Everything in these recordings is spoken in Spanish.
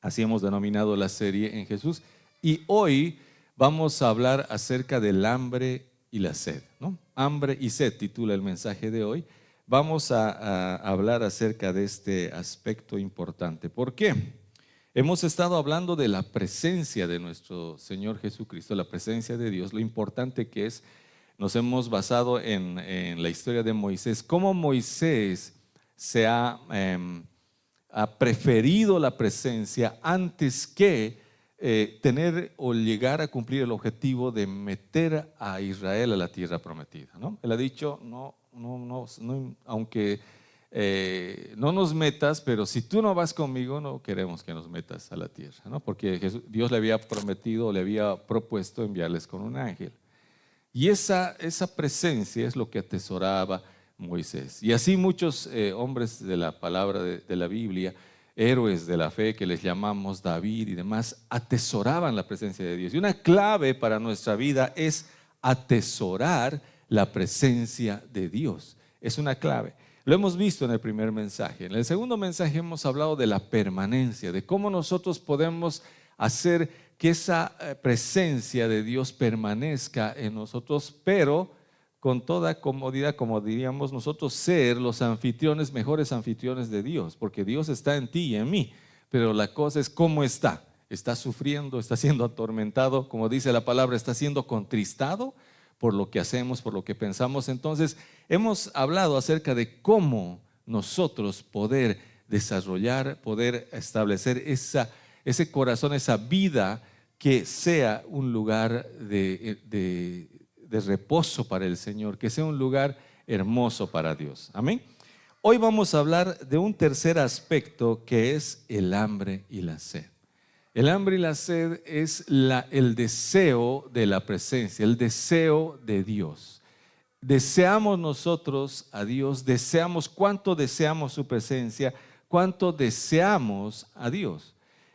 Así hemos denominado la serie en Jesús. Y hoy vamos a hablar acerca del hambre y la sed, ¿no? Hambre y sed titula el mensaje de hoy. Vamos a hablar acerca de este aspecto importante. ¿Por qué? Hemos estado hablando de la presencia de nuestro Señor Jesucristo, la presencia de Dios, lo importante que es. Nos hemos basado en la historia de Moisés, cómo Moisés se ha preferido la presencia antes que tener o llegar a cumplir el objetivo de meter a Israel a la tierra prometida, ¿no? Él ha dicho, no, aunque no nos metas, pero si tú no vas conmigo, no queremos que nos metas a la tierra, ¿no? Porque Dios le había prometido, le había propuesto enviarles con un ángel. Y esa presencia es lo que atesoraba Moisés. Y así muchos hombres de la palabra de la Biblia, héroes de la fe que les llamamos David y demás, atesoraban la presencia de Dios. Y una clave para nuestra vida es atesorar la presencia de Dios. Es una clave. Lo hemos visto en el primer mensaje. En el segundo mensaje hemos hablado de la permanencia, de cómo nosotros podemos hacer que esa presencia de Dios permanezca en nosotros, pero con toda comodidad, como diríamos nosotros, ser los anfitriones, mejores anfitriones de Dios, porque Dios está en ti y en mí, pero la cosa es cómo está. ¿Está sufriendo? ¿Está siendo atormentado? Como dice la palabra, ¿está siendo contristado por lo que hacemos, por lo que pensamos? Entonces, hemos hablado acerca de cómo nosotros poder desarrollar, poder establecer ese corazón, esa vida que sea un lugar de reposo para el Señor, que sea un lugar hermoso para Dios. Amén. Hoy vamos a hablar de un tercer aspecto que es el hambre y la sed. El hambre y la sed es el deseo de la presencia, el deseo de Dios. Deseamos nosotros a Dios, cuánto deseamos su presencia, cuánto deseamos a Dios.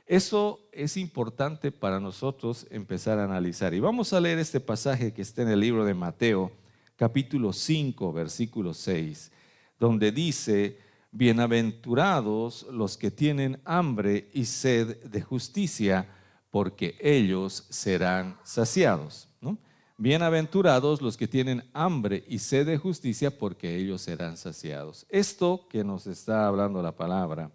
Eso es importante para nosotros empezar a analizar. Y vamos a leer este pasaje que está en el libro de Mateo, capítulo 5, versículo 6, donde dice: bienaventurados los que tienen hambre y sed de justicia, porque ellos serán saciados, ¿no? Bienaventurados los que tienen hambre y sed de justicia, porque ellos serán saciados. Esto que nos está hablando la palabra,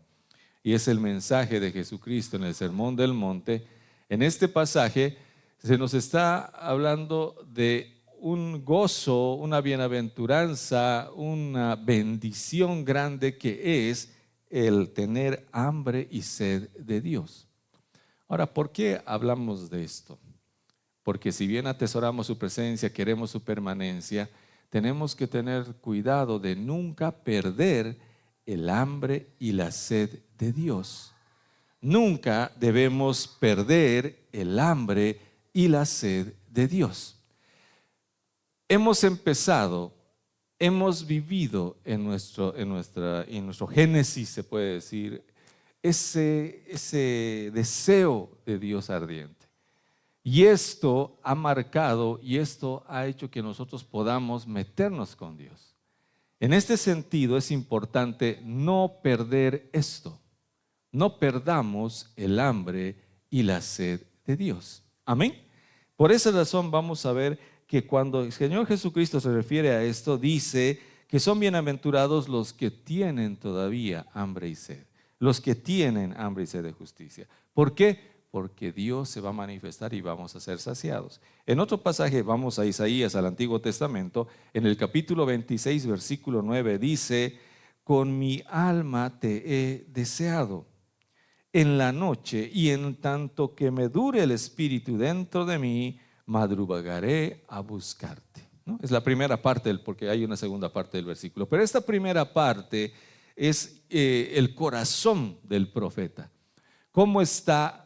y es el mensaje de Jesucristo en el Sermón del Monte, en este pasaje se nos está hablando de un gozo, una bienaventuranza, una bendición grande que es el tener hambre y sed de Dios. Ahora, ¿por qué hablamos de esto? Porque si bien atesoramos su presencia, queremos su permanencia, tenemos que tener cuidado de nunca perder el hambre y la sed de Dios. Nunca debemos perder el hambre y la sed de Dios. Hemos empezado, hemos vivido en nuestro génesis, se puede decir, ese deseo de Dios ardiente. Y esto ha marcado y esto ha hecho que nosotros podamos meternos con Dios. En este sentido es importante no perder esto. No perdamos el hambre y la sed de Dios. Amén. Por esa razón vamos a ver que cuando el Señor Jesucristo se refiere a esto, dice que son bienaventurados los que tienen todavía hambre y sed. Los que tienen hambre y sed de justicia. ¿Por qué? Porque Dios se va a manifestar y vamos a ser saciados. En otro pasaje, vamos a Isaías, al Antiguo Testamento, en el capítulo 26, versículo 9, dice: con mi alma te he deseado en la noche, y en tanto que me dure el espíritu dentro de mí, madrugaré a buscarte, ¿no? Es la primera parte, porque hay una segunda parte del versículo, pero esta primera parte es el corazón del profeta. ¿Cómo está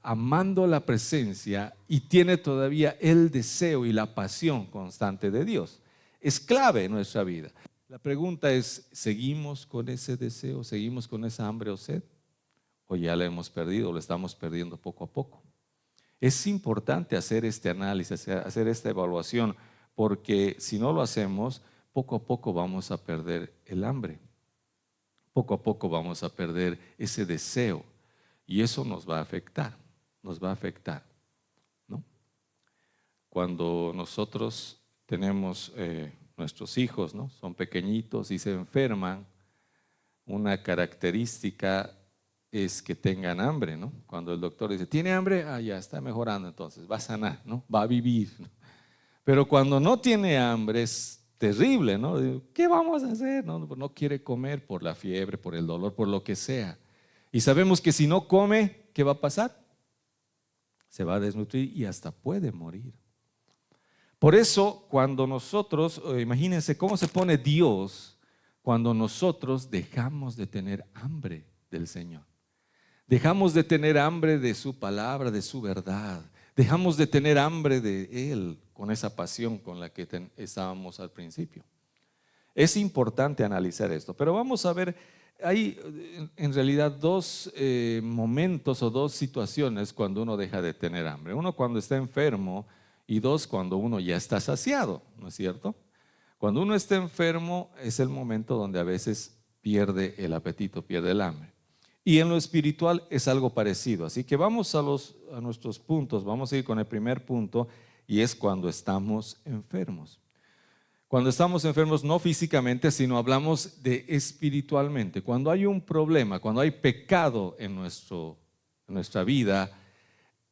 amando la presencia y tiene todavía el deseo y la pasión constante de Dios? Es clave en nuestra vida. La pregunta es, ¿seguimos con ese deseo? ¿Seguimos con esa hambre o sed? ¿O ya lo hemos perdido, o lo estamos perdiendo poco a poco? Es importante hacer este análisis, hacer esta evaluación, porque si no lo hacemos, poco a poco vamos a perder el hambre. Poco a poco vamos a perder ese deseo. Y eso nos va a afectar, ¿no? Cuando nosotros tenemos nuestros hijos, ¿no? Son pequeñitos y se enferman, una característica es que tengan hambre, ¿no? Cuando el doctor dice, ¿tiene hambre? Ah, ya está mejorando, entonces va a sanar, ¿no? Va a vivir, ¿no? Pero cuando no tiene hambre es terrible, ¿no? ¿Qué vamos a hacer? No quiere comer por la fiebre, por el dolor, por lo que sea. Y sabemos que si no come, ¿qué va a pasar? Se va a desnutrir y hasta puede morir. Por eso, cuando nosotros, imagínense cómo se pone Dios cuando nosotros dejamos de tener hambre del Señor. Dejamos de tener hambre de su palabra, de su verdad. Dejamos de tener hambre de Él con esa pasión con la que estábamos al principio. Es importante analizar esto, pero vamos a ver, hay en realidad dos momentos o dos situaciones cuando uno deja de tener hambre. Uno cuando está enfermo y dos cuando uno ya está saciado, ¿no es cierto? Cuando uno está enfermo es el momento donde a veces pierde el apetito, pierde el hambre. Y en lo espiritual es algo parecido. Así que vamos a nuestros puntos. Vamos a ir con el primer punto y es cuando estamos enfermos. Cuando estamos enfermos no físicamente, sino hablamos de espiritualmente. Cuando hay un problema, cuando hay pecado en nuestra vida,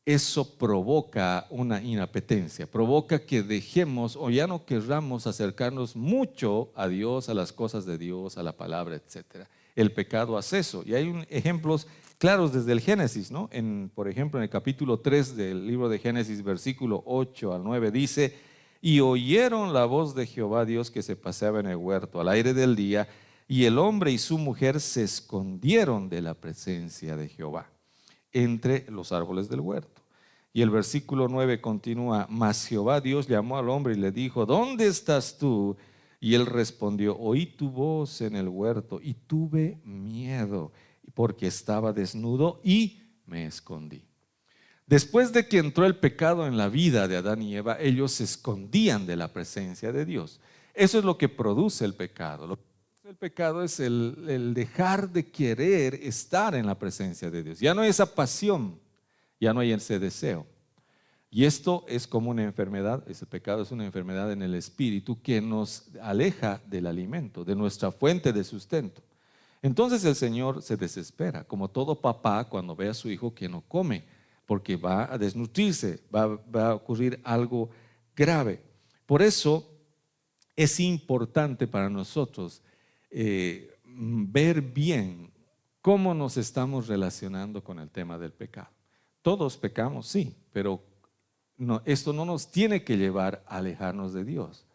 eso provoca una inapetencia, provoca que dejemos o ya no querramos acercarnos mucho a Dios, a las cosas de Dios, a la palabra, etc. El pecado hace eso. Y hay ejemplos claros desde el Génesis, ¿no? Por ejemplo, en el capítulo 3 del libro de Génesis, versículo 8 al 9, dice: y oyeron la voz de Jehová Dios que se paseaba en el huerto al aire del día, y el hombre y su mujer se escondieron de la presencia de Jehová entre los árboles del huerto. Y el versículo 9 continúa: mas Jehová Dios llamó al hombre y le dijo: ¿dónde estás tú? Y él respondió: oí tu voz en el huerto y tuve miedo, porque estaba desnudo y me escondí. Después de que entró el pecado en la vida de Adán y Eva, ellos se escondían de la presencia de Dios. Eso es lo que produce el pecado. Lo que produce el pecado es el dejar de querer estar en la presencia de Dios. Ya no hay esa pasión, ya no hay ese deseo. Y esto es como una enfermedad, ese pecado es una enfermedad en el espíritu que nos aleja del alimento, de nuestra fuente de sustento. Entonces el Señor se desespera, como todo papá cuando ve a su hijo que no come, porque va a desnutrirse, va a ocurrir algo grave. Por eso es importante para nosotros ver bien cómo nos estamos relacionando con el tema del pecado. Todos pecamos, sí, pero esto no nos tiene que llevar a alejarnos de Dios.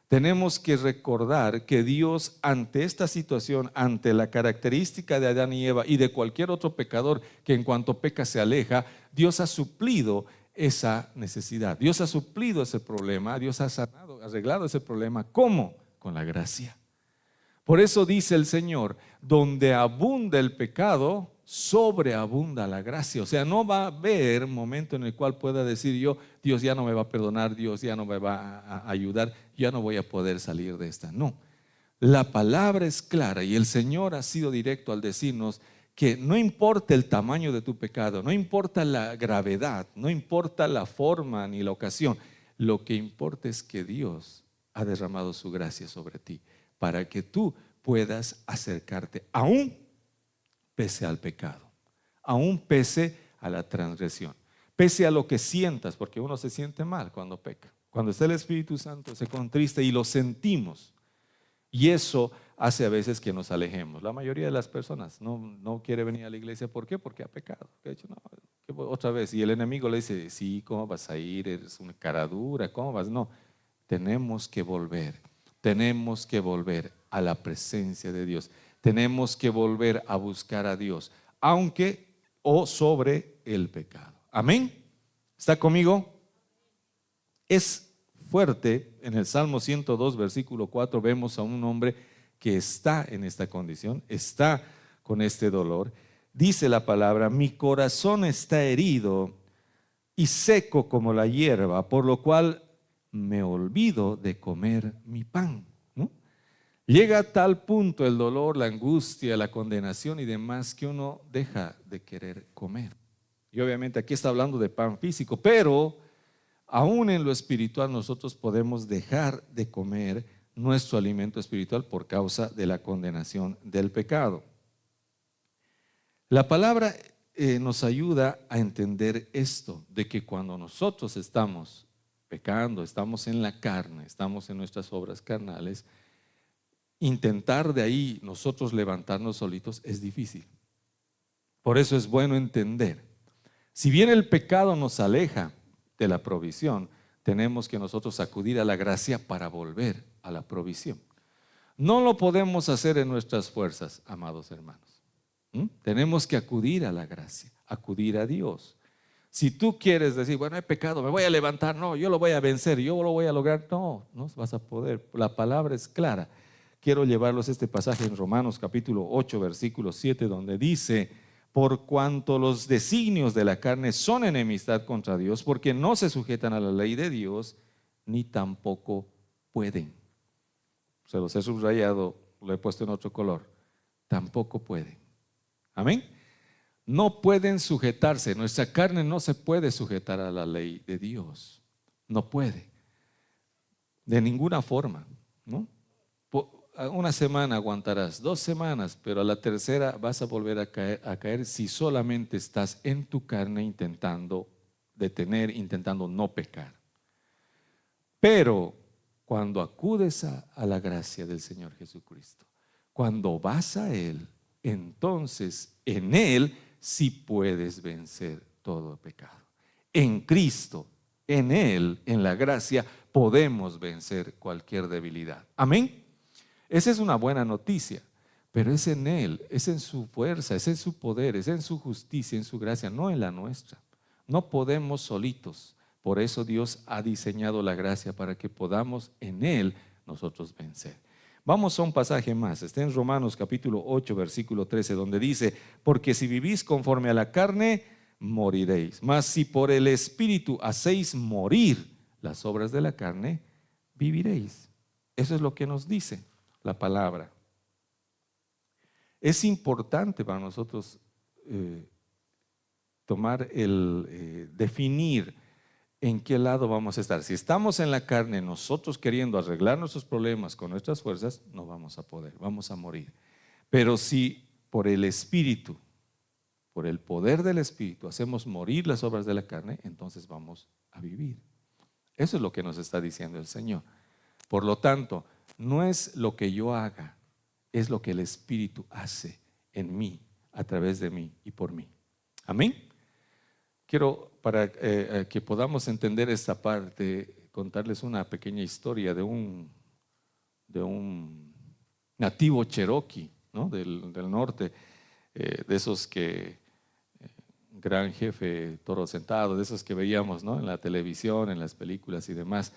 Tenemos que recordar que Dios, ante esta situación, ante la característica de Adán y Eva y de cualquier otro pecador que en cuanto peca se aleja, Dios ha suplido esa necesidad. Dios ha suplido ese problema, Dios ha sanado, ha arreglado ese problema. ¿Cómo? Con la gracia. Por eso dice el Señor: donde abunda el pecado, sobreabunda la gracia. O sea, no va a haber momento en el cual pueda decir yo: Dios ya no me va a perdonar, Dios ya no me va a ayudar, ya no voy a poder salir de esta. No, la palabra es clara y el Señor ha sido directo al decirnos que no importa el tamaño de tu pecado, no importa la gravedad, no importa la forma ni la ocasión, lo que importa es que Dios ha derramado su gracia sobre ti para que tú puedas acercarte aún pese al pecado, aún pese a la transgresión, pese a lo que sientas, porque uno se siente mal cuando peca. Cuando está el Espíritu Santo se contrista y lo sentimos, y eso hace a veces que nos alejemos. La mayoría de las personas no quiere venir a la iglesia. ¿Por qué? Porque ha pecado. De hecho, no, otra vez, y el enemigo le dice: sí, ¿cómo vas a ir? Eres una cara dura, ¿cómo vas? No, tenemos que volver a la presencia de Dios. Tenemos que volver a buscar a Dios, aunque o sobre el pecado. Amén. ¿Está conmigo? Es fuerte. En el Salmo 102, versículo 4, vemos a un hombre que está en esta condición, está con este dolor. Dice la palabra: mi corazón está herido y seco como la hierba, por lo cual me olvido de comer mi pan. ¿No? Llega a tal punto el dolor, la angustia, la condenación y demás que uno deja de querer comer. Y obviamente aquí está hablando de pan físico, pero aún en lo espiritual nosotros podemos dejar de comer nuestro alimento espiritual por causa de la condenación del pecado. La palabra nos ayuda a entender esto, de que cuando nosotros estamos pecando, estamos en la carne, estamos en nuestras obras carnales, intentar de ahí nosotros levantarnos solitos es difícil. Por eso es bueno entender, si bien el pecado nos aleja de la provisión, tenemos que nosotros acudir a la gracia para volver a la provisión. No lo podemos hacer en nuestras fuerzas, amados hermanos. Tenemos que acudir a la gracia, acudir a Dios. Si tú quieres decir, bueno, hay pecado, me voy a levantar, no, yo lo voy a vencer, yo lo voy a lograr, no, no vas a poder. La palabra es clara. Quiero llevarlos a este pasaje en Romanos capítulo 8, versículo 7, donde dice: por cuanto los designios de la carne son enemistad contra Dios, porque no se sujetan a la ley de Dios, ni tampoco pueden. Se los he subrayado, lo he puesto en otro color. Tampoco pueden. Amén. No pueden sujetarse. Nuestra carne no se puede sujetar a la ley de Dios. No puede. De ninguna forma, ¿no? Una semana aguantarás, 2 semanas, pero a la tercera vas a volver a caer si solamente estás en tu carne intentando detener, intentando no pecar. Pero cuando acudes a la gracia del Señor Jesucristo, cuando vas a Él, entonces en Él sí puedes vencer todo pecado. En Cristo, en Él, en la gracia, podemos vencer cualquier debilidad. Amén. Esa es una buena noticia, pero es en Él, es en su fuerza, es en su poder, es en su justicia, en su gracia, no en la nuestra. No podemos solitos. Por eso Dios ha diseñado la gracia para que podamos en Él nosotros vencer. Vamos a un pasaje más, está en Romanos capítulo 8, versículo 13, donde dice: porque si vivís conforme a la carne, moriréis. Mas si por el Espíritu hacéis morir las obras de la carne, viviréis. Eso es lo que nos dice la palabra. Es importante para nosotros definir en qué lado vamos a estar. Si estamos en la carne, nosotros queriendo arreglar nuestros problemas con nuestras fuerzas, no vamos a poder, vamos a morir. Pero si por el Espíritu, por el poder del Espíritu, hacemos morir las obras de la carne, entonces vamos a vivir. Eso es lo que nos está diciendo el Señor. Por lo tanto, no es lo que yo haga, es lo que el Espíritu hace en mí, a través de mí y por mí. Amén. Quiero, para que podamos entender esta parte, contarles una pequeña historia de un nativo cherokee, ¿no? del norte, de esos que, gran jefe, toro sentado, de esos que veíamos, ¿no? en la televisión, en las películas y demás.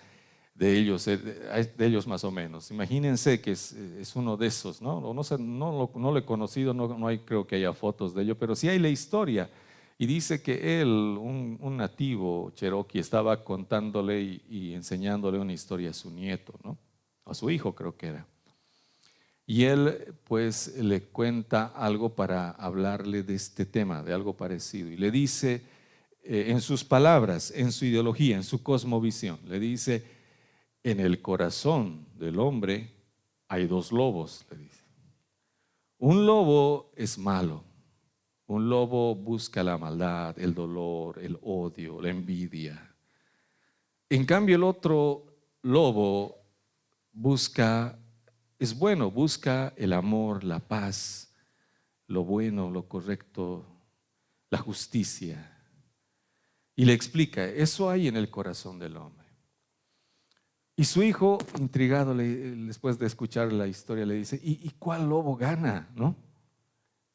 De ellos más o menos. Imagínense que es uno de esos, ¿no? No sé, no lo he conocido, no hay, creo que haya fotos de ello, pero sí hay la historia. Y dice que él, un nativo cherokee, estaba contándole y enseñándole una historia a su nieto, ¿no? A su hijo creo que era. Y él pues le cuenta algo para hablarle de este tema, de algo parecido. Y le dice, en sus palabras, en su ideología, en su cosmovisión, le dice: en el corazón del hombre hay 2 lobos, le dice. Un lobo es malo. Un lobo busca la maldad, el dolor, el odio, la envidia. En cambio, el otro lobo es bueno, busca el amor, la paz, lo bueno, lo correcto, la justicia. Y le explica, eso hay en el corazón del hombre. Y su hijo, intrigado, después de escuchar la historia, le dice: ¿y cuál lobo gana? ¿No?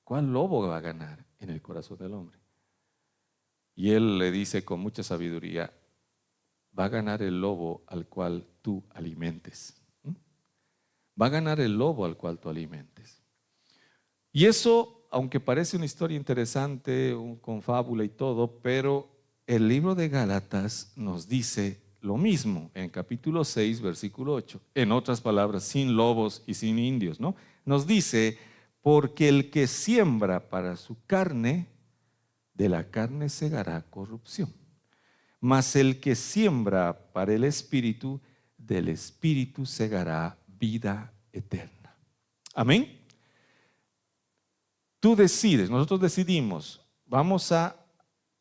¿Cuál lobo va a ganar en el corazón del hombre? Y él le dice con mucha sabiduría: va a ganar el lobo al cual tú alimentes. Va a ganar el lobo al cual tú alimentes. Y eso, aunque parece una historia interesante, con fábula y todo, pero el libro de Gálatas nos dice lo mismo en capítulo 6, versículo 8. En otras palabras, sin lobos y sin indios, ¿no? Nos dice, porque el que siembra para su carne, de la carne segará corrupción. Mas el que siembra para el Espíritu, del Espíritu segará vida eterna. Amén. Tú decides, nosotros decidimos, vamos a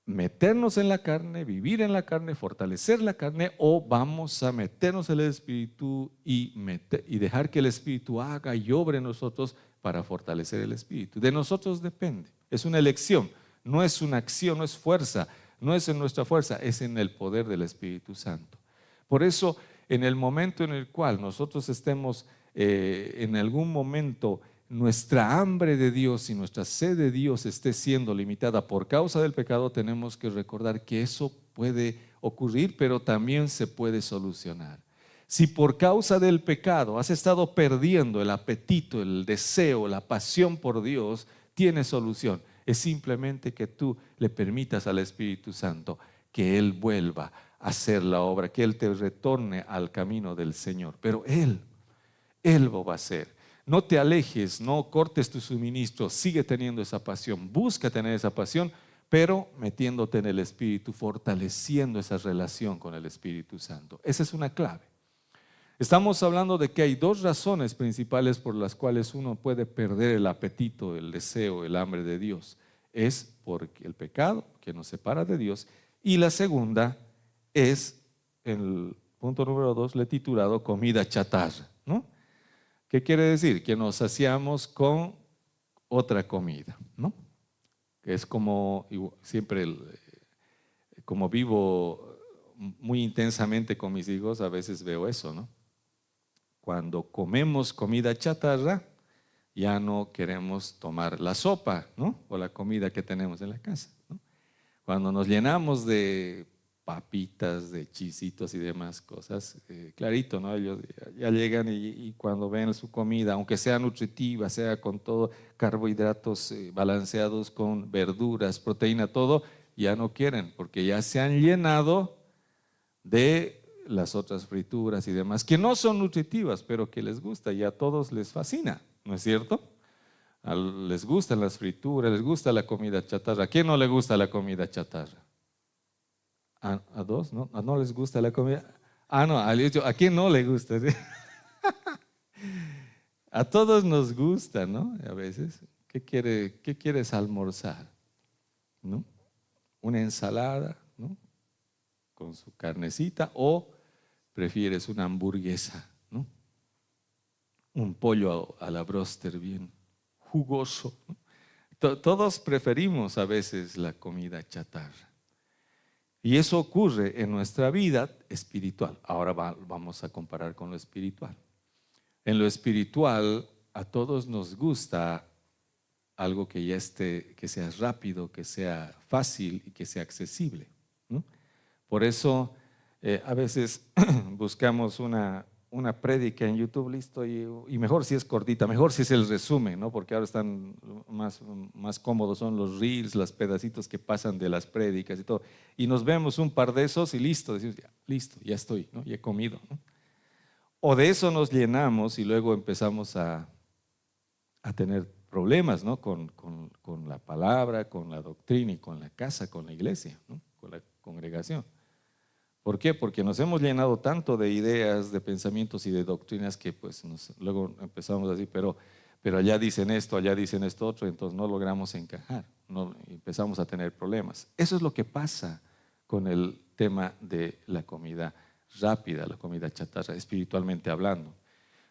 meternos en la carne, vivir en la carne, fortalecer la carne, o vamos a meternos en el Espíritu y dejar que el Espíritu haga y obre en nosotros para fortalecer el Espíritu. De nosotros depende, es una elección, no es una acción, no es fuerza, no es en nuestra fuerza, es en el poder del Espíritu Santo. Por eso, en el momento en el cual nosotros estemos en algún momento nuestra hambre de Dios y nuestra sed de Dios esté siendo limitada por causa del pecado, tenemos que recordar que eso puede ocurrir, pero también se puede solucionar. Si por causa del pecado has estado perdiendo el apetito, el deseo, la pasión por Dios, tiene solución. Es simplemente que tú le permitas al Espíritu Santo que Él vuelva a hacer la obra, que Él te retorne al camino del Señor. Pero Él lo va a hacer. No te alejes, no cortes tu suministro, sigue teniendo esa pasión, busca tener esa pasión, pero metiéndote en el Espíritu, fortaleciendo esa relación con el Espíritu Santo. Esa es una clave. Estamos hablando de que hay dos razones principales por las cuales uno puede perder el apetito, el deseo, el hambre de Dios. Es por el pecado que nos separa de Dios, y la segunda es, el punto número 2, le he titulado comida chatarra, ¿no? ¿Qué quiere decir? Que nos saciamos con otra comida, ¿no? Que es como siempre, como vivo muy intensamente con mis hijos, a veces veo eso, ¿no? Cuando comemos comida chatarra, ya no queremos tomar la sopa, ¿no? O la comida que tenemos en la casa, ¿no? Cuando nos llenamos de papitas, de chisitos y demás cosas, clarito, ¿no? Ellos ya llegan y cuando ven su comida, aunque sea nutritiva, sea con todo carbohidratos balanceados con verduras, proteína, todo, ya no quieren, porque ya se han llenado de las otras frituras y demás, que no son nutritivas, pero que les gusta y a todos les fascina, ¿no es cierto? Les gustan las frituras, les gusta la comida chatarra. ¿A quién no le gusta la comida chatarra? ¿A dos? ¿No? ¿No les gusta la comida? No, ¿a quién no le gusta? A todos nos gusta, ¿no? A veces. ¿Qué quieres almorzar? ¿No? Una ensalada, ¿no? Con su carnecita, o prefieres una hamburguesa, ¿no? Un pollo a la bróster bien jugoso, ¿no? Todos preferimos a veces la comida chatarra. Y eso ocurre en nuestra vida espiritual. Ahora vamos a comparar con lo espiritual. En lo espiritual, a todos nos gusta algo que ya que sea rápido, que sea fácil y que sea accesible, ¿no? Por eso a veces buscamos una prédica en YouTube, listo, y mejor si es cortita, mejor si es el resumen, ¿no? Porque ahora están más cómodos, son los reels, los pedacitos que pasan de las prédicas y todo. Y nos vemos un par de esos y listo, decimos, ya, listo, ya estoy, ¿no? Ya he comido, ¿no? O de eso nos llenamos y luego empezamos a tener problemas, ¿no? Con la palabra, con la doctrina y con la casa, con la iglesia, ¿no? Con la congregación. ¿Por qué? Porque nos hemos llenado tanto de ideas, de pensamientos y de doctrinas que pues luego empezamos así, pero allá dicen esto otro, entonces no logramos encajar, empezamos a tener problemas. Eso es lo que pasa con el tema de la comida rápida, la comida chatarra, espiritualmente hablando.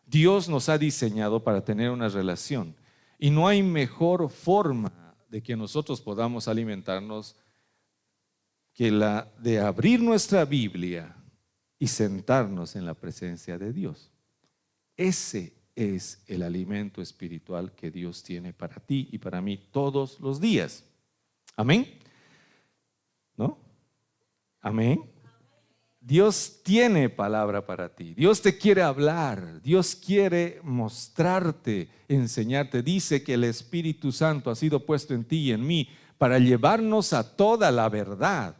Dios nos ha diseñado para tener una relación y no hay mejor forma de que nosotros podamos alimentarnos que la de abrir nuestra Biblia y sentarnos en la presencia de Dios. Ese es el alimento espiritual que Dios tiene para ti y para mí todos los días. Amén. ¿No? Amén. Dios tiene palabra para ti. Dios te quiere hablar. Dios quiere mostrarte, enseñarte. Dice que el Espíritu Santo ha sido puesto en ti y en mí para llevarnos a toda la verdad.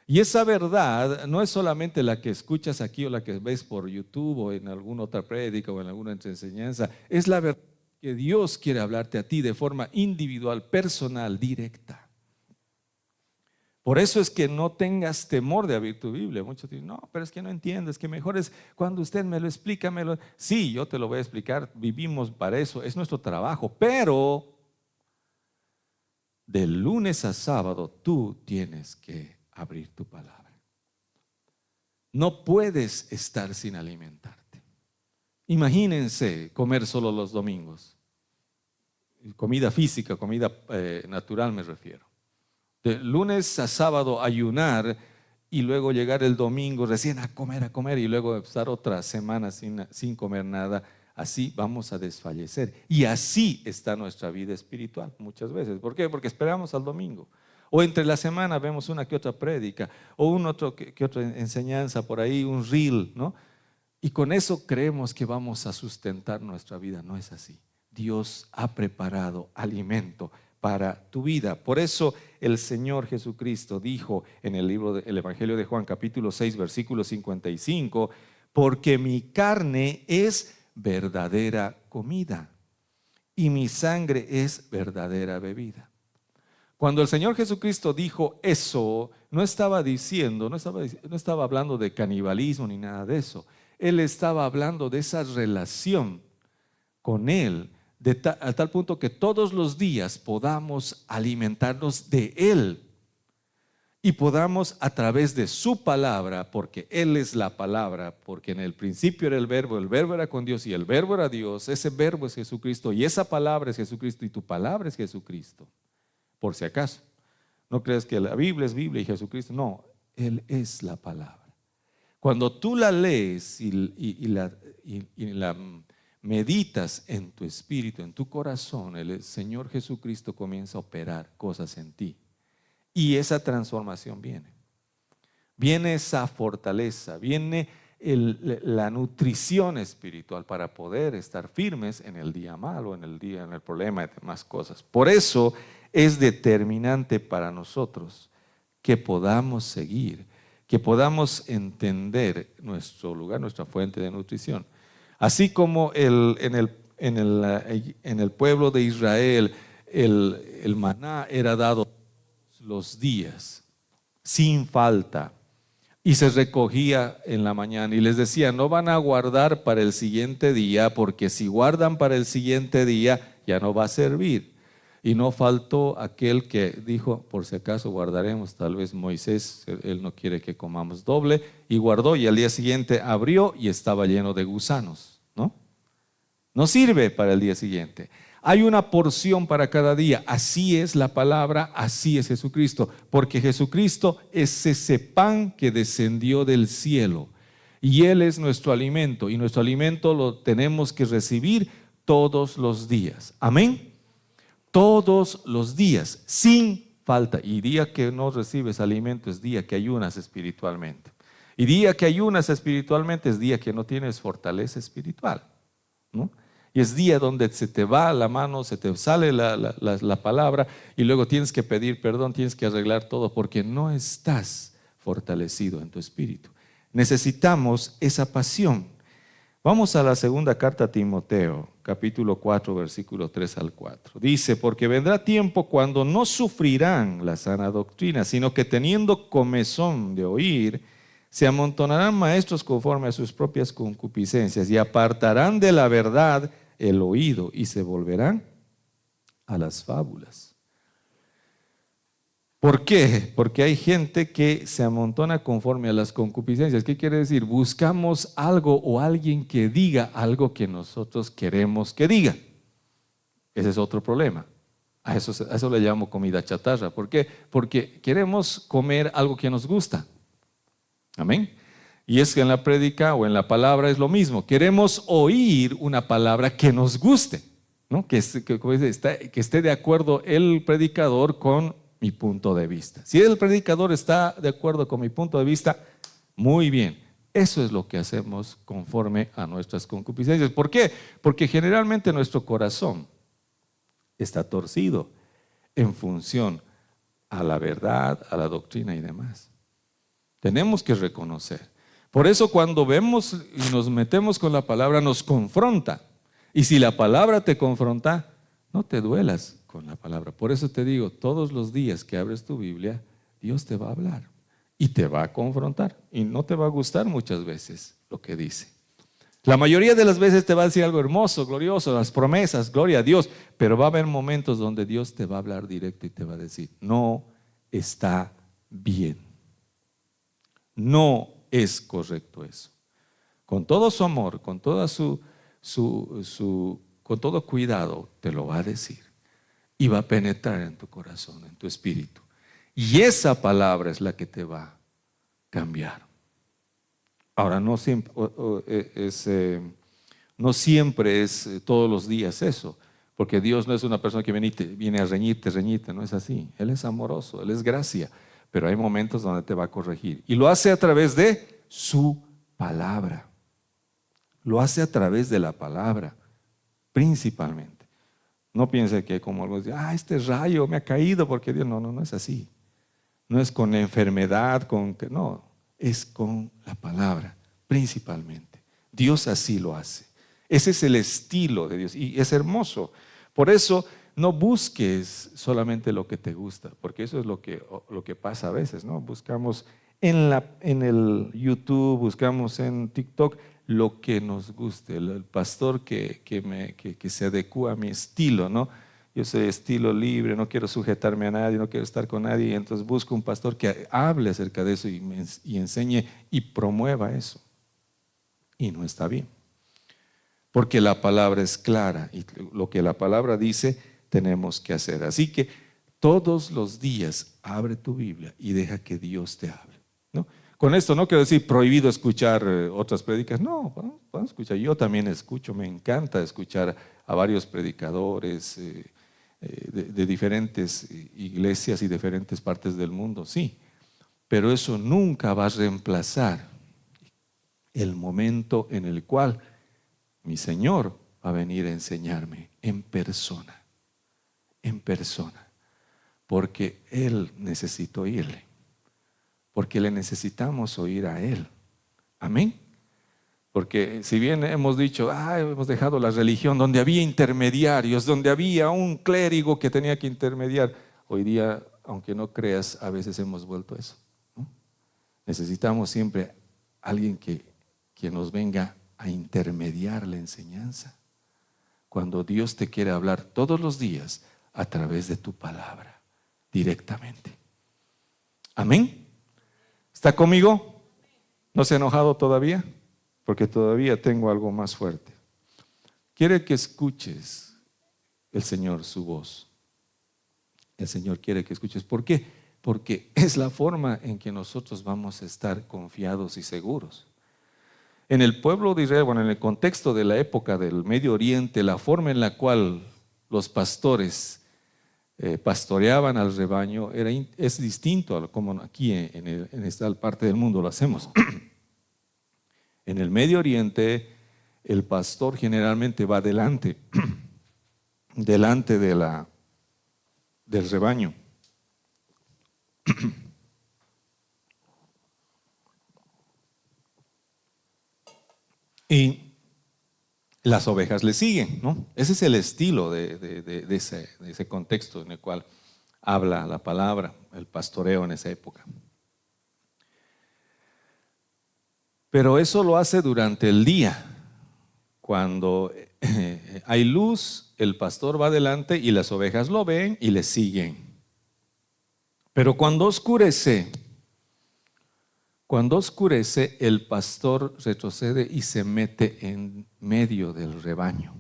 Y esa verdad no es solamente la que escuchas aquí o la que ves por YouTube o en alguna otra prédica o en alguna enseñanza. Es la verdad que Dios quiere hablarte a ti de forma individual, personal, directa. Por eso es que no tengas temor de abrir tu Biblia. Muchos dicen, no, pero es que no entiendo, es que mejor es cuando usted me lo explica. Sí, yo te lo voy a explicar, vivimos para eso, es nuestro trabajo, pero de lunes a sábado tú tienes que abrir tu palabra. No puedes estar sin alimentarte. Imagínense comer solo los domingos. Comida física, comida natural me refiero. De lunes a sábado ayunar y luego llegar el domingo recién a comer y luego estar otra semana sin comer nada. Así vamos a desfallecer. Y así está nuestra vida espiritual muchas veces. ¿Por qué? Porque esperamos al domingo. O entre la semana vemos una que otra prédica o una que otra enseñanza por ahí, un reel, ¿no? Y con eso creemos que vamos a sustentar nuestra vida. No es así. Dios ha preparado alimento para tu vida. Por eso el Señor Jesucristo dijo en el libro del Evangelio de Juan, capítulo 6, versículo 55, porque mi carne es verdadera comida y mi sangre es verdadera bebida. Cuando el Señor Jesucristo dijo eso, no estaba hablando de canibalismo ni nada de eso. Él estaba hablando de esa relación con Él, a tal punto que todos los días podamos alimentarnos de Él y podamos a través de su palabra, porque Él es la palabra, porque en el principio era el verbo era con Dios y el verbo era Dios, ese verbo es Jesucristo y esa palabra es Jesucristo y tu palabra es Jesucristo. Por si acaso, no creas que la Biblia es Biblia y Jesucristo, no, Él es la palabra. Cuando tú la lees y la meditas en tu espíritu, en tu corazón, el Señor Jesucristo comienza a operar cosas en ti. Y esa transformación viene esa fortaleza, viene la nutrición espiritual para poder estar firmes en el día malo, en el problema y demás cosas. Por eso es determinante para nosotros que podamos seguir, que podamos entender nuestro lugar, nuestra fuente de nutrición. Así como en el pueblo de Israel el maná era dado los días, sin falta, y se recogía en la mañana y les decía, no van a guardar para el siguiente día, porque si guardan para el siguiente día ya no va a servir. Y no faltó aquel que dijo, por si acaso guardaremos, tal vez Moisés, él no quiere que comamos doble, y guardó, y al día siguiente abrió y estaba lleno de gusanos, ¿no? No sirve para el día siguiente. Hay una porción para cada día. Así es la palabra, así es Jesucristo. Porque Jesucristo es ese pan que descendió del cielo. Y Él es nuestro alimento. Y nuestro alimento lo tenemos que recibir todos los días. Amén. Todos los días, sin falta. Y día que no recibes alimento es día que ayunas espiritualmente. Y día que ayunas espiritualmente es día que no tienes fortaleza espiritual, ¿no? Y es día donde se te va la mano, se te sale la palabra y luego tienes que pedir perdón, tienes que arreglar todo porque no estás fortalecido en tu espíritu. Necesitamos esa pasión. Vamos a la segunda carta a Timoteo, capítulo 4, versículo 3 al 4. Dice, porque vendrá tiempo cuando no sufrirán la sana doctrina, sino que teniendo comezón de oír, se amontonarán maestros conforme a sus propias concupiscencias y apartarán de la verdad el oído y se volverán a las fábulas. ¿Por qué? Porque hay gente que se amontona conforme a las concupiscencias. ¿Qué quiere decir? Buscamos algo o alguien que diga algo que nosotros queremos que diga. Ese es otro problema. A eso le llamo comida chatarra. ¿Por qué? Porque queremos comer algo que nos gusta. Amén. Y es que en la prédica o en la palabra es lo mismo. Queremos oír una palabra que nos guste, ¿no? Que esté de acuerdo el predicador con mi punto de vista. Si el predicador está de acuerdo con mi punto de vista, muy bien. Eso es lo que hacemos conforme a nuestras concupiscencias. ¿Por qué? Porque generalmente nuestro corazón está torcido en función a la verdad, a la doctrina y demás. Tenemos que reconocer. Por eso cuando vemos y nos metemos con la palabra, nos confronta. Y si la palabra te confronta, no te duelas con la palabra. Por eso te digo, todos los días que abres tu Biblia, Dios te va a hablar y te va a confrontar. Y no te va a gustar muchas veces lo que dice. La mayoría de las veces te va a decir algo hermoso, glorioso, las promesas, gloria a Dios. Pero va a haber momentos donde Dios te va a hablar directo y te va a decir, no está bien. No es correcto eso. Con todo su amor, con toda con todo cuidado, te lo va a decir. Y va a penetrar en tu corazón, en tu espíritu. Y esa palabra es la que te va a cambiar. Ahora, no siempre es todos los días eso, porque Dios no es una persona que viene a reñirte, no es así. Él es amoroso, Él es gracia, pero hay momentos donde te va a corregir. Y lo hace a través de su palabra. Lo hace a través de la palabra, principalmente. No piense que como algo dice, este rayo me ha caído porque Dios, no es así. No es con la enfermedad, no, es con la palabra, principalmente. Dios así lo hace. Ese es el estilo de Dios y es hermoso. Por eso no busques solamente lo que te gusta, porque eso es lo que pasa a veces, ¿no? Buscamos en el YouTube, buscamos en TikTok lo que nos guste, el pastor que se adecua a mi estilo, ¿no? Yo soy estilo libre, no quiero sujetarme a nadie, no quiero estar con nadie, y entonces busco un pastor que hable acerca de eso y enseñe y promueva eso. Y no está bien, porque la palabra es clara y lo que la palabra dice tenemos que hacer. Así que todos los días abre tu Biblia y deja que Dios te hable, ¿no? Con esto no quiero decir prohibido escuchar otras prédicas, no, podemos escuchar. Yo también escucho, me encanta escuchar a varios predicadores de diferentes iglesias y diferentes partes del mundo, sí, pero eso nunca va a reemplazar el momento en el cual mi Señor va a venir a enseñarme en persona, porque Él necesita oírle, porque le necesitamos oír a Él. Amén. Porque si bien hemos dicho, hemos dejado la religión donde había intermediarios, donde había un clérigo que tenía que intermediar, hoy día, aunque no creas, a veces hemos vuelto a eso, ¿no? Necesitamos siempre alguien que nos venga a intermediar la enseñanza. Cuando Dios te quiere hablar todos los días a través de tu palabra, directamente. Amén. ¿Está conmigo? ¿No se ha enojado todavía? Porque todavía tengo algo más fuerte. Quiere que escuches el Señor su voz. El Señor quiere que escuches. ¿Por qué? Porque es la forma en que nosotros vamos a estar confiados y seguros. En el pueblo de Israel, en el contexto de la época del Medio Oriente, la forma en la cual los pastores pastoreaban al rebaño es distinto a como aquí en esta parte del mundo lo hacemos. En el Medio Oriente, el pastor generalmente va delante del rebaño. Y las ovejas le siguen, ¿no? Ese es el estilo de ese contexto en el cual habla la palabra, el pastoreo en esa época. Pero eso lo hace durante el día. Cuando hay luz, el pastor va adelante y las ovejas lo ven y le siguen. Pero cuando oscurece, el pastor retrocede y se mete en medio del rebaño.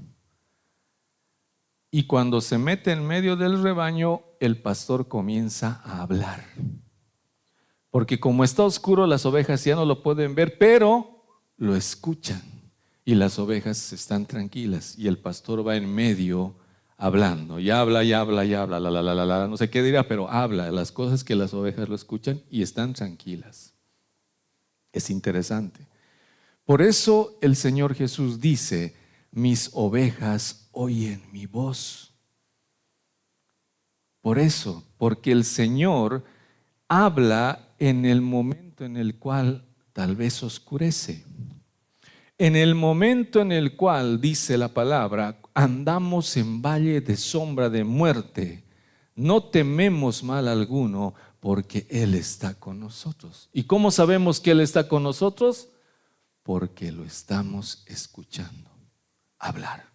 Y cuando se mete en medio del rebaño, el pastor comienza a hablar. Porque como está oscuro, las ovejas ya no lo pueden ver, pero lo escuchan. Y las ovejas están tranquilas y el pastor va en medio hablando. Y habla, no sé qué dirá, pero habla las cosas que las ovejas lo escuchan y están tranquilas. Es interesante. Por eso el Señor Jesús dice, mis ovejas oyen mi voz. Por eso, porque el Señor habla en el momento en el cual tal vez oscurece. En el momento en el cual, dice la palabra, andamos en valle de sombra de muerte, no tememos mal alguno, porque Él está con nosotros. ¿Y cómo sabemos que Él está con nosotros? Porque lo estamos escuchando hablar.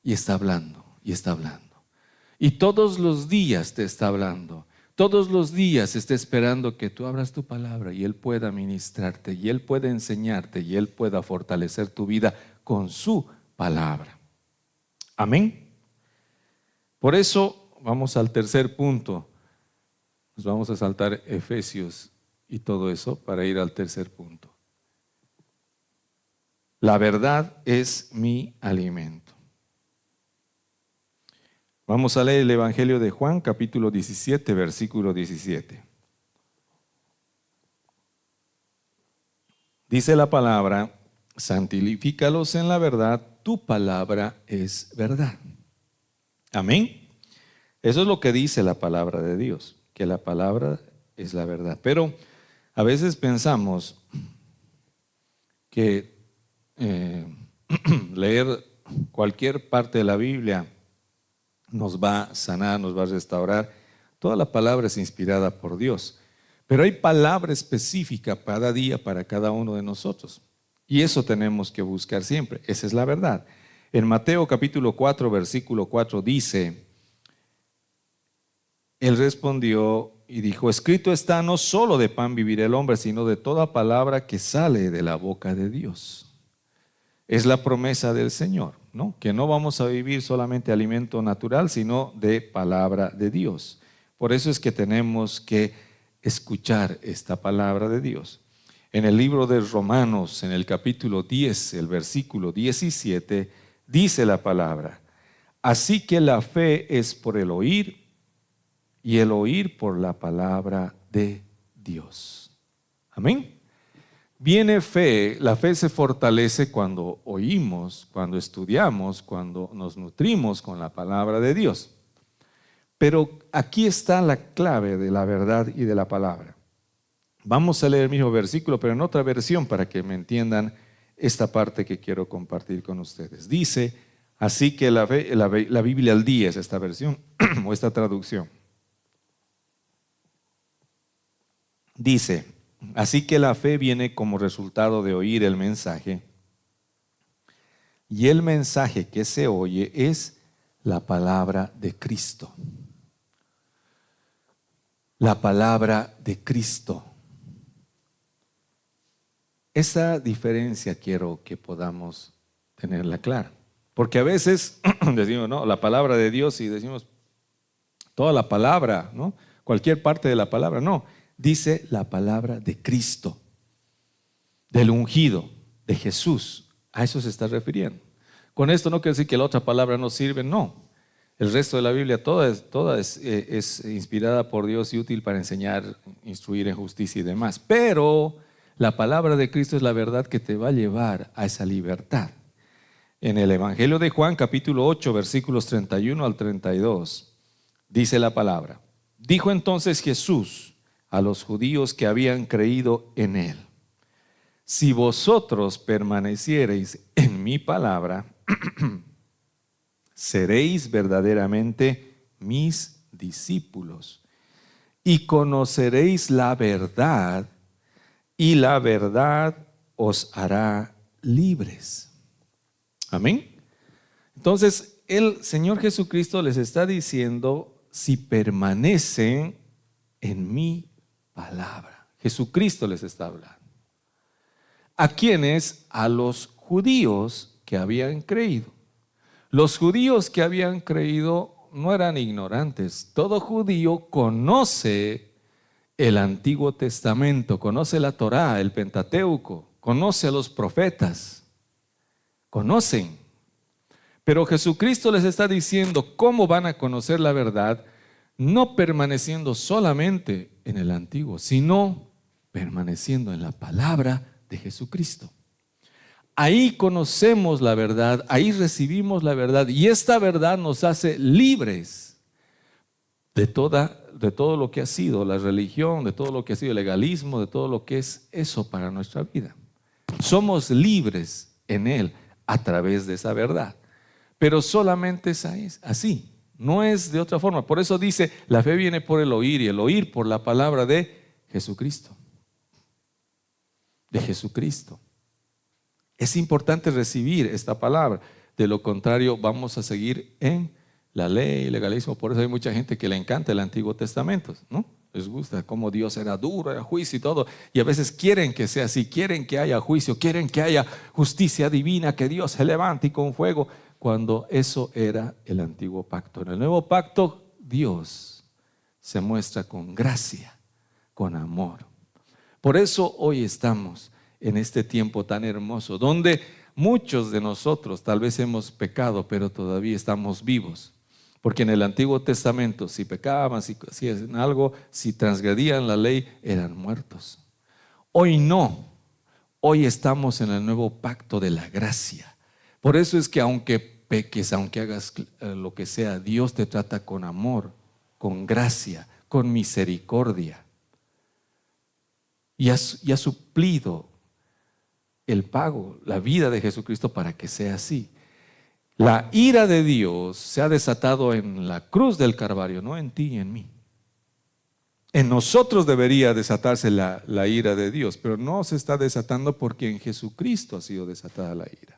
Y está hablando, y está hablando. Y todos los días te está hablando. Todos los días está esperando que tú abras tu palabra y Él pueda ministrarte, y Él pueda enseñarte, y Él pueda fortalecer tu vida con su palabra. Amén. Por eso vamos al tercer punto. Nos vamos a saltar Efesios y todo eso para ir al tercer punto. La verdad es mi alimento. Vamos a leer el Evangelio de Juan, capítulo 17, versículo 17. Dice la palabra: santifícalos en la verdad, tu palabra es verdad. Amén. Eso es lo que dice la palabra de Dios, que la palabra es la verdad. Pero a veces pensamos que leer cualquier parte de la Biblia nos va a sanar, nos va a restaurar. Toda la palabra es inspirada por Dios, pero hay palabra específica cada día para cada uno de nosotros, y eso tenemos que buscar siempre. Esa es la verdad. En Mateo capítulo 4, versículo 4 dice: Él respondió y dijo: escrito está, no solo de pan vivirá el hombre, sino de toda palabra que sale de la boca de Dios. Es la promesa del Señor, ¿no? Que no vamos a vivir solamente de alimento natural, sino de palabra de Dios. Por eso es que tenemos que escuchar esta palabra de Dios. En el libro de Romanos, en el capítulo 10, el versículo 17, dice la palabra: así que la fe es por el oír, y el oír por la palabra de Dios. Amén. Viene fe, la fe se fortalece cuando oímos, cuando estudiamos, cuando nos nutrimos con la palabra de Dios. Pero aquí está la clave de la verdad y de la palabra. Vamos a leer el mismo versículo, pero en otra versión, para que me entiendan esta parte que quiero compartir con ustedes. Dice: así que la Biblia al día es esta versión o esta traducción. Dice: así que la fe viene como resultado de oír el mensaje, y el mensaje que se oye es la palabra de Cristo. La palabra de Cristo. Esa diferencia quiero que podamos tenerla clara, porque a veces decimos, no, la palabra de Dios, y decimos toda la palabra, ¿no? Cualquier parte de la palabra, no. Dice la palabra de Cristo, del ungido, de Jesús. A eso se está refiriendo. Con esto no quiere decir que la otra palabra no sirve, no. El resto de la Biblia toda es inspirada por Dios y útil para enseñar, instruir en justicia y demás. Pero la palabra de Cristo es la verdad que te va a llevar a esa libertad. En el Evangelio de Juan, capítulo 8, versículos 31 al 32, dice la palabra: dijo entonces Jesús a los judíos que habían creído en Él: si vosotros permaneciereis en mi palabra, seréis verdaderamente mis discípulos, y conoceréis la verdad, y la verdad os hará libres. Amén. Entonces, el Señor Jesucristo les está diciendo: si permanecen en mi palabra. Jesucristo les está hablando. ¿A quiénes? A los judíos que habían creído. Los judíos que habían creído no eran ignorantes. Todo judío conoce el Antiguo Testamento, conoce la Torá, el Pentateuco, conoce a los profetas, conocen. Pero Jesucristo les está diciendo cómo van a conocer la verdad, no permaneciendo solamente en el Antiguo, sino permaneciendo en la palabra de Jesucristo. Ahí conocemos la verdad, ahí recibimos la verdad, y esta verdad nos hace libres de toda de todo lo que ha sido la religión, de todo lo que ha sido el legalismo, de todo lo que es eso para nuestra vida. Somos libres en Él a través de esa verdad. Pero solamente es así, no es de otra forma. Por eso dice, la fe viene por el oír y el oír por la palabra de Jesucristo. De Jesucristo. Es importante recibir esta palabra. De lo contrario, vamos a seguir en la ley, el legalismo. Por eso hay mucha gente que le encanta el Antiguo Testamento, ¿no? Les gusta cómo Dios era duro, era juicio y todo. Y a veces quieren que sea así, quieren que haya juicio, quieren que haya justicia divina, que Dios se levante y con fuego, cuando eso era el antiguo pacto. En el nuevo pacto, Dios se muestra con gracia, con amor. Por eso hoy estamos en este tiempo tan hermoso, donde muchos de nosotros tal vez hemos pecado, pero todavía estamos vivos. Porque en el Antiguo Testamento, si pecaban, si hacían algo, si transgredían la ley, eran muertos. Hoy no. Hoy estamos en el nuevo pacto de la gracia. Por eso es que aunque peques, aunque hagas lo que sea, Dios te trata con amor, con gracia, con misericordia. Y ha suplido el pago, la vida de Jesucristo para que sea así. La ira de Dios se ha desatado en la cruz del Calvario, no en ti y en mí. En nosotros debería desatarse la ira de Dios, pero no se está desatando porque en Jesucristo ha sido desatada la ira.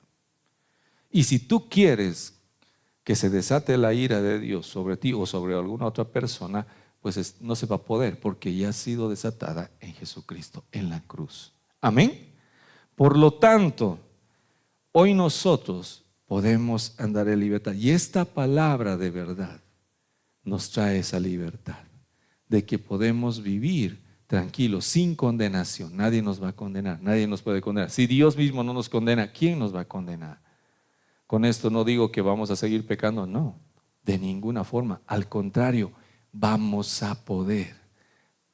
Y si tú quieres que se desate la ira de Dios sobre ti o sobre alguna otra persona, pues no se va a poder porque ya ha sido desatada en Jesucristo, en la cruz. Amén. Por lo tanto, hoy nosotros podemos andar en libertad. Y esta palabra de verdad nos trae esa libertad de que podemos vivir tranquilos, sin condenación. Nadie nos va a condenar, nadie nos puede condenar. Si Dios mismo no nos condena, ¿quién nos va a condenar? Con esto no digo que vamos a seguir pecando, no, de ninguna forma. Al contrario, vamos a poder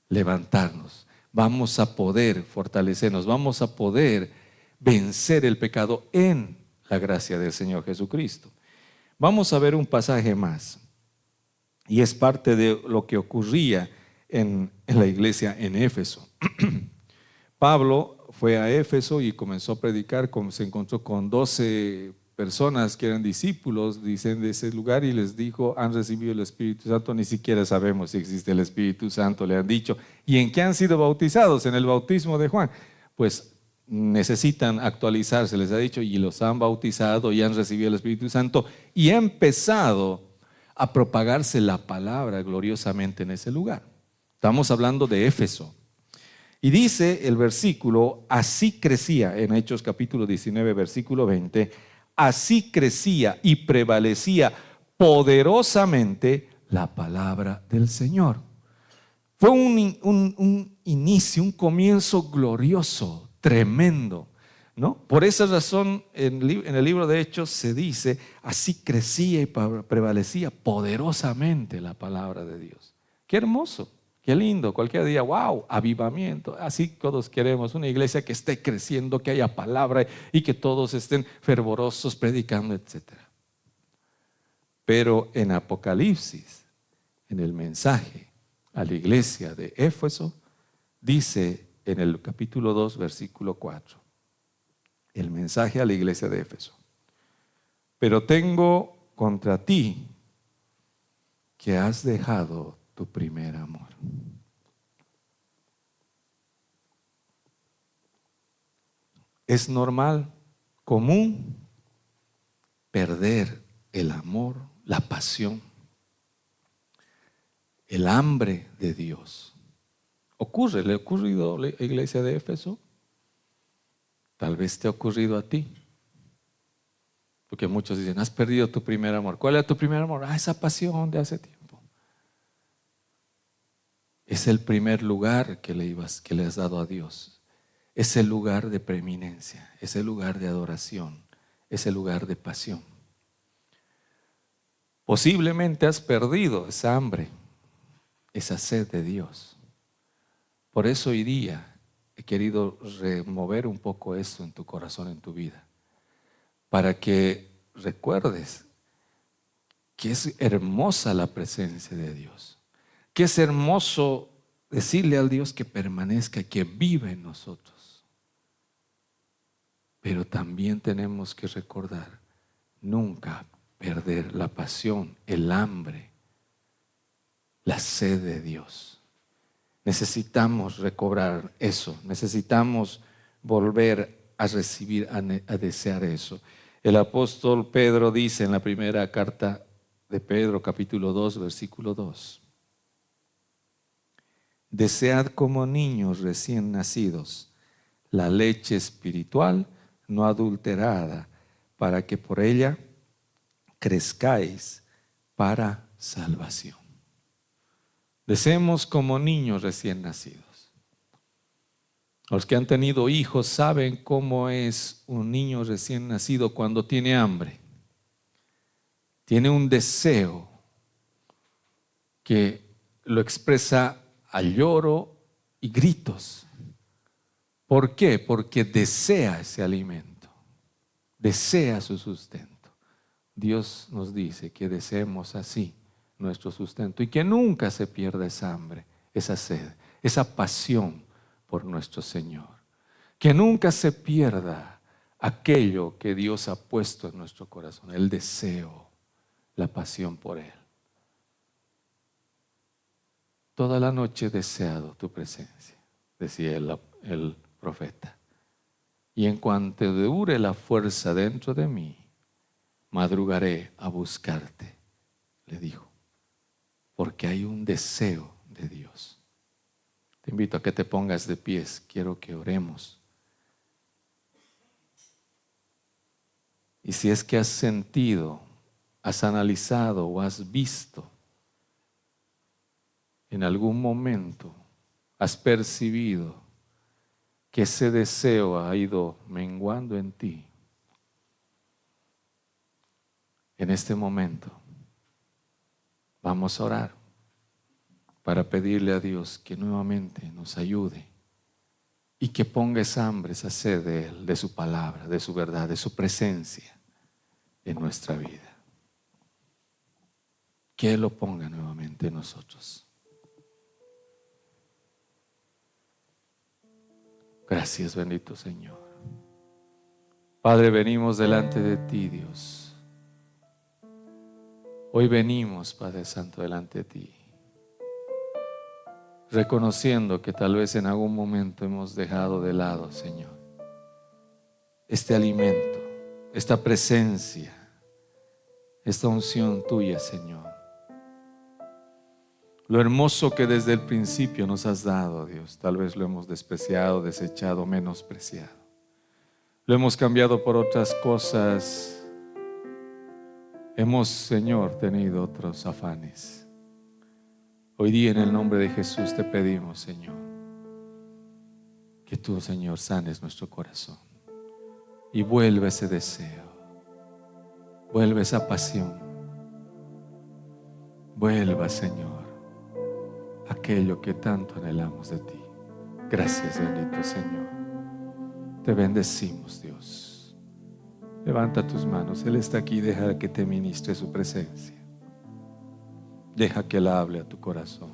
levantarnos, vamos a poder fortalecernos, vamos a poder vencer el pecado en la gracia del Señor Jesucristo. Vamos a ver un pasaje más, y es parte de lo que ocurría en la iglesia en Éfeso. Pablo fue a Éfeso y comenzó a predicar, se encontró con 12 personas que eran discípulos, dicen, de ese lugar, y les dijo, han recibido el Espíritu Santo. Ni siquiera sabemos si existe el Espíritu Santo, le han dicho. ¿Y en qué han sido bautizados? En el bautismo de Juan. Pues necesitan actualizarse, les ha dicho, y los han bautizado y han recibido el Espíritu Santo, y ha empezado a propagarse la palabra gloriosamente en ese lugar. Estamos hablando de Éfeso. Y dice el versículo, así crecía, en Hechos capítulo 19, versículo 20, así crecía y prevalecía poderosamente la palabra del Señor. Fue un inicio, un comienzo glorioso, tremendo, ¿no? Por esa razón en el libro de Hechos se dice, así crecía y prevalecía poderosamente la palabra de Dios. Qué hermoso, qué lindo. Cualquier día, wow, avivamiento. Así todos queremos una iglesia que esté creciendo, que haya palabra y que todos estén fervorosos predicando, etc. Pero en Apocalipsis, en el mensaje a la iglesia de Éfeso, dice en el capítulo 2, versículo 4, el mensaje a la iglesia de Éfeso: pero tengo contra ti que has dejado tu primer amor. Es normal, común, perder el amor, la pasión, el hambre de Dios. Ocurre, ¿le ha ocurrido a la iglesia de Éfeso? Tal vez te ha ocurrido a ti. Porque muchos dicen, has perdido tu primer amor. ¿Cuál era tu primer amor? Esa pasión de hace tiempo. Es el primer lugar que le has dado a Dios. Es el lugar de preeminencia, es el lugar de adoración, es el lugar de pasión. Posiblemente has perdido esa hambre, esa sed de Dios. Por eso hoy día he querido remover un poco eso en tu corazón, en tu vida, para que recuerdes que es hermosa la presencia de Dios, que es hermoso decirle al Dios que permanezca, que vive en nosotros. Pero también tenemos que recordar, nunca perder la pasión, el hambre, la sed de Dios. Necesitamos recobrar eso, necesitamos volver a recibir, a desear eso. El apóstol Pedro dice en la primera carta de Pedro, capítulo 2, versículo 2, desead como niños recién nacidos la leche espiritual no adulterada, para que por ella crezcáis para salvación. Deseemos como niños recién nacidos. Los que han tenido hijos saben cómo es un niño recién nacido cuando tiene hambre. Tiene un deseo que lo expresa a lloro y gritos. ¿Por qué? Porque desea ese alimento, desea su sustento. Dios nos dice que deseemos así nuestro sustento y que nunca se pierda esa hambre, esa sed, esa pasión por nuestro Señor. Que nunca se pierda aquello que Dios ha puesto en nuestro corazón, el deseo, la pasión por Él. Toda la noche he deseado tu presencia, decía el profeta. Y en cuanto dure la fuerza dentro de mí, madrugaré a buscarte, le dijo, porque hay un deseo de Dios. Te invito a que te pongas de pies, quiero que oremos. Y si es que has sentido, has analizado o has visto en algún momento, has percibido que ese deseo ha ido menguando en ti, en este momento vamos a orar para pedirle a Dios que nuevamente nos ayude y que ponga esa hambre, esa sed de Él, de su palabra, de su verdad, de su presencia en nuestra vida. Que Él lo ponga nuevamente en nosotros. Gracias, bendito Señor. Padre, venimos delante de ti, Dios. Hoy venimos, Padre Santo, delante de ti, reconociendo que tal vez en algún momento hemos dejado de lado, Señor, este alimento, esta presencia, esta unción tuya, Señor. Lo hermoso que desde el principio nos has dado, Dios, tal vez lo hemos despreciado, desechado, menospreciado. Lo hemos cambiado por otras cosas. Hemos, Señor, tenido otros afanes. Hoy día en el nombre de Jesús te pedimos, Señor, que tú, Señor, sanes nuestro corazón y vuelve ese deseo, vuelve esa pasión, vuelva, Señor, aquello que tanto anhelamos de ti. Gracias, bendito Señor. Te bendecimos, Dios. Levanta tus manos. Él está aquí. Deja que te ministre su presencia. Deja que Él hable a tu corazón.